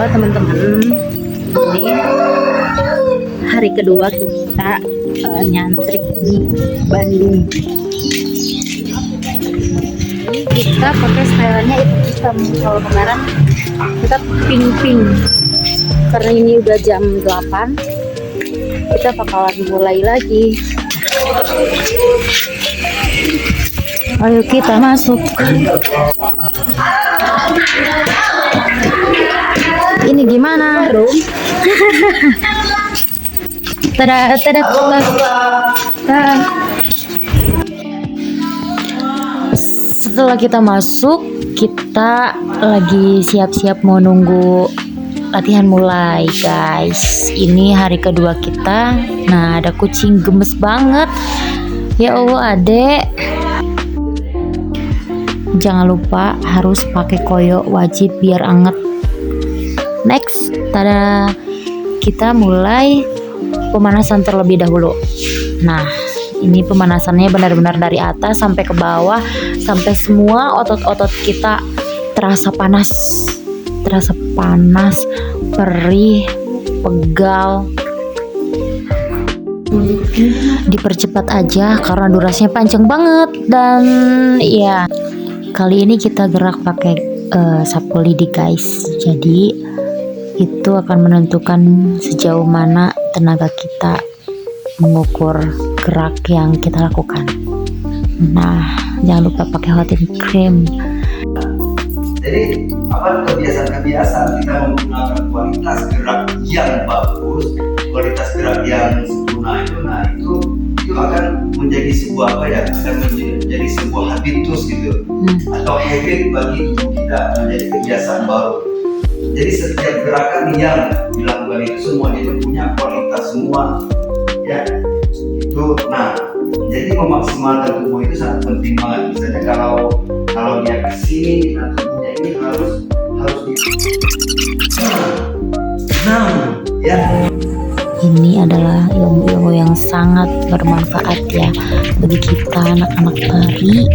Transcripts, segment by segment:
Halo teman-teman, ini hari kedua kita nyantrik di Bandung. Kita pakai stylenya itu hitam. Kalau kemarin kita pink. Karena ini udah jam 8, kita bakalan mulai lagi. Ayo kita masuk. Ini gimana? Tada. Setelah kita masuk, kita lagi siap-siap mau nunggu latihan mulai, guys. Ini hari kedua kita. Nah, ada kucing gemes banget. Ya Allah, adek. Jangan lupa harus pakai koyo, wajib biar anget. Next, tada, kita mulai pemanasan terlebih dahulu. Nah, ini pemanasannya benar-benar dari atas sampai ke bawah, sampai semua otot-otot kita terasa panas, perih, pegal. Dipercepat aja karena durasinya panjang banget. Dan ya, kali ini kita gerak pakai sapu lidi, guys. Jadi itu akan menentukan sejauh mana tenaga kita mengukur gerak yang kita lakukan. Nah, jangan lupa pakai hot and cream. Jadi kebiasaan kita menggunakan kualitas gerak yang bagus, kualitas gerak yang sempurna itu akan menjadi sebuah menjadi sebuah habitus gitu, atau habit bagi tubuh kita, menjadi kebiasaan baru. Jadi setiap gerakan yang dilakukan itu semua itu punya kualitas semua, ya. Itu, nah, jadi memaksimalkan tubuh itu sangat penting banget. Misalnya kalau dia kesini, nah tubuhnya ini harus di ya. Ini adalah ilmu-ilmu yang sangat bermanfaat ya bagi kita anak-anak tari,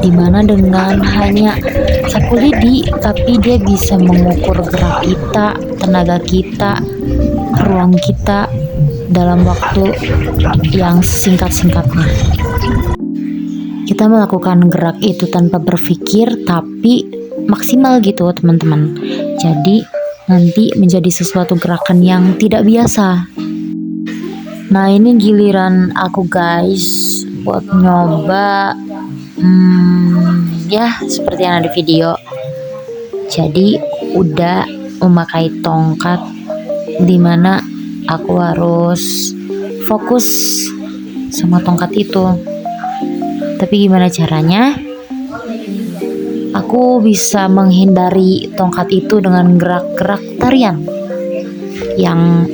dimana dengan hanya sapu lidi tapi dia bisa mengukur gerak kita, tenaga kita, ruang kita dalam waktu yang singkat-singkatnya. Kita melakukan gerak itu tanpa berpikir tapi maksimal gitu, teman-teman. Jadi nanti menjadi sesuatu gerakan yang tidak biasa. Nah, ini giliran aku, guys, buat nyoba ya seperti yang ada di video. Jadi udah memakai tongkat, dimana aku harus fokus sama tongkat itu. Tapi gimana caranya? Aku bisa menghindari tongkat itu dengan gerak-gerak tarian yang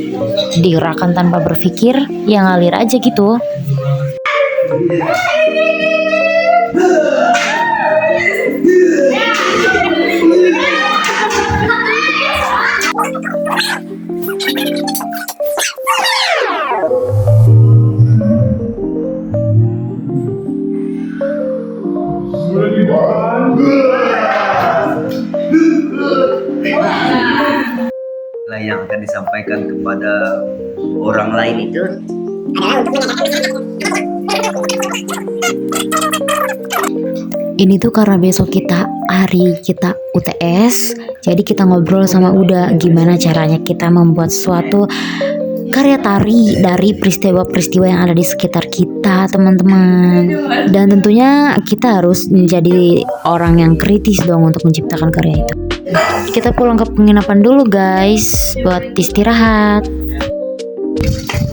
digerakkan tanpa berpikir, yang ngalir aja gitu. Yang akan disampaikan kepada orang lain itu ini tuh karena besok hari kita UTS, jadi kita ngobrol sama Uda gimana caranya kita membuat suatu karya tari dari peristiwa-peristiwa yang ada di sekitar kita, teman-teman. Dan tentunya kita harus menjadi orang yang kritis dong untuk menciptakan karya itu. Kita pulang ke penginapan dulu, guys, buat istirahat.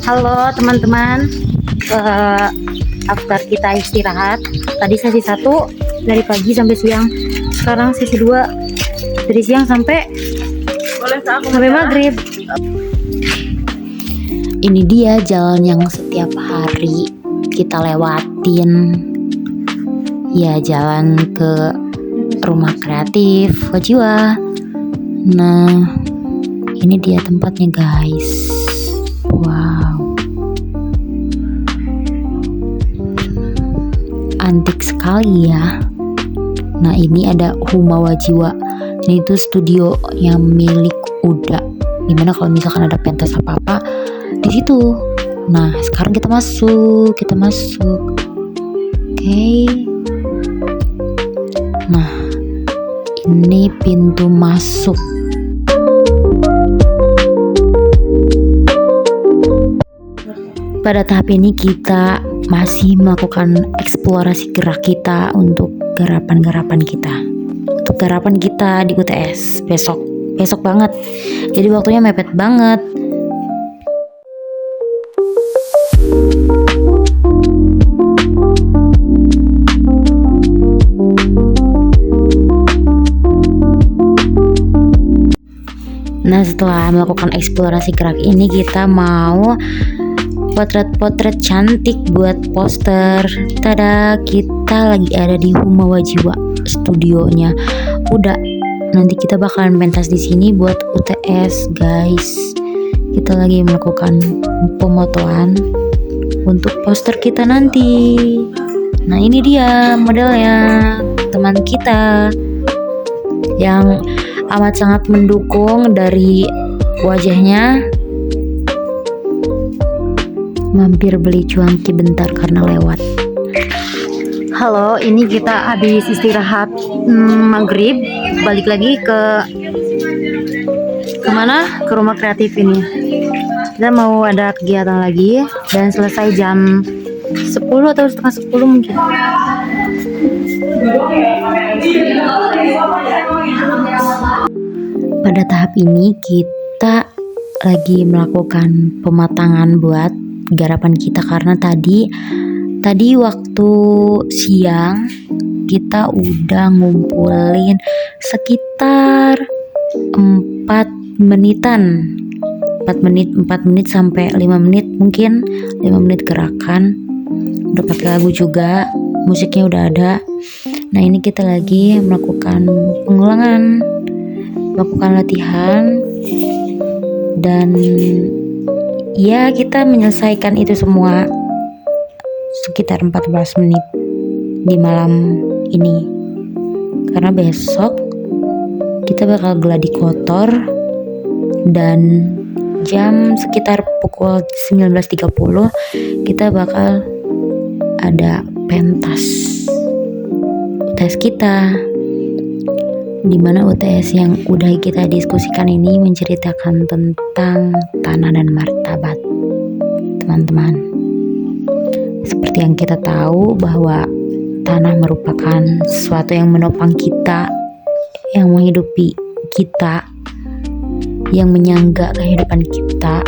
Halo teman-teman, after kita istirahat, tadi sesi 1 dari pagi sampai siang, sekarang sesi 2 dari siang sampai maghrib. Ini dia jalan yang setiap hari kita lewatin. Ya, jalan ke rumah kreatif Wajiwa. Nah, ini dia tempatnya, guys. Wow, antik sekali ya. Nah, ini ada Huma Wajiwa Ini tuh studio yang milik Uda. Dimana kalau misalkan ada pentas apa-apa di situ. Nah, sekarang kita masuk. Oke. Nah, ini pintu masuk. Pada tahap ini kita masih melakukan eksplorasi gerak kita untuk garapan-garapan kita. Untuk garapan kita di UTS besok banget. Jadi waktunya mepet banget. Nah, setelah melakukan eksplorasi gerak ini, kita mau potret-potret cantik buat poster. Tada, kita lagi ada di Humawa Jiwa, studionya Uda. Nanti kita bakalan pentas di sini buat UTS, guys. Kita lagi melakukan pemotoan untuk poster kita nanti. Nah, ini dia modelnya, teman kita yang amat sangat mendukung dari wajahnya. Mampir beli cuanki bentar karena lewat. Halo, ini kita habis istirahat maghrib, balik lagi ke mana? Ke rumah kreatif ini. Kita mau ada kegiatan lagi dan selesai jam 10 atau setengah 10 mungkin. Pada tahap ini kita lagi melakukan pematangan buat garapan kita, karena tadi waktu siang kita udah ngumpulin sekitar 4 menit sampai 5 menit, mungkin 5 menit gerakan. Udah pakai lagu juga, musiknya udah ada. Nah, ini kita lagi melakukan pengulangan, melakukan latihan, dan ya kita menyelesaikan itu semua sekitar 14 menit di malam ini, karena besok kita bakal gladi kotor dan jam sekitar pukul 19.30 kita bakal ada pentas UTS kita, dimana UTS yang udah kita diskusikan ini menceritakan tentang tanah dan martabat, teman-teman. Seperti yang kita tahu bahwa tanah merupakan sesuatu yang menopang kita, yang menghidupi kita, yang menyangga kehidupan kita,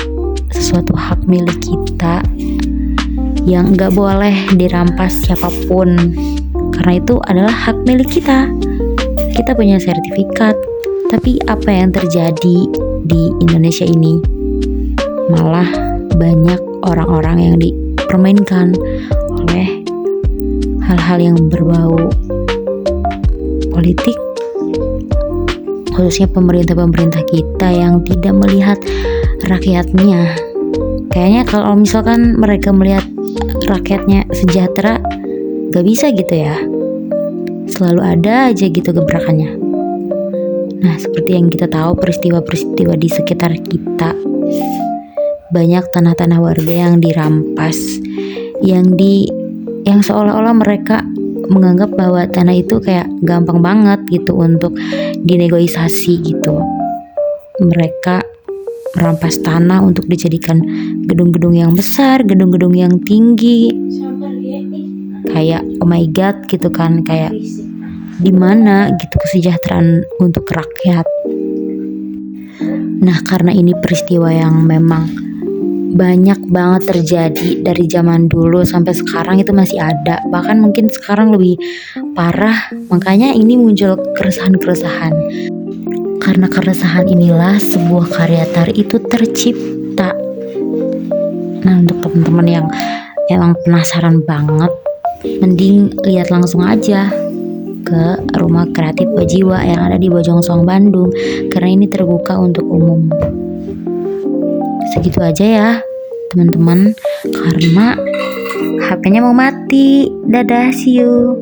sesuatu hak milik kita yang gak boleh dirampas siapapun, karena itu adalah hak milik kita. Kita punya sertifikat, tapi apa yang terjadi di Indonesia ini? Malah banyak orang-orang yang dipermainkan oleh hal-hal yang berbau politik, khususnya pemerintah-pemerintah kita yang tidak melihat rakyatnya. Kayaknya kalau misalkan mereka melihat rakyatnya sejahtera, gak bisa gitu ya. Selalu ada aja gitu gebrakannya. Nah, seperti yang kita tahu, peristiwa-peristiwa di sekitar kita, banyak tanah-tanah warga yang dirampas, yang seolah-olah mereka menganggap bahwa tanah itu kayak gampang banget gitu untuk dinegosiasi gitu. Mereka merampas tanah untuk dijadikan gedung-gedung yang besar, gedung-gedung yang tinggi. Kayak oh my god gitu kan, kayak di mana gitu kesejahteraan untuk rakyat. Nah, karena ini peristiwa yang memang banyak banget terjadi dari zaman dulu sampai sekarang, itu masih ada, bahkan mungkin sekarang lebih parah. Makanya ini muncul keresahan-keresahan. Karena keresahan inilah sebuah karya tari itu tercipta. Nah, untuk teman-teman yang emang penasaran banget, mending lihat langsung aja ke Rumah Kreatif Wajiwa yang ada di Bojongsong, Bandung, karena ini terbuka untuk umum. Segitu aja ya teman-teman, karena HP-nya mau mati. Dadah, see you.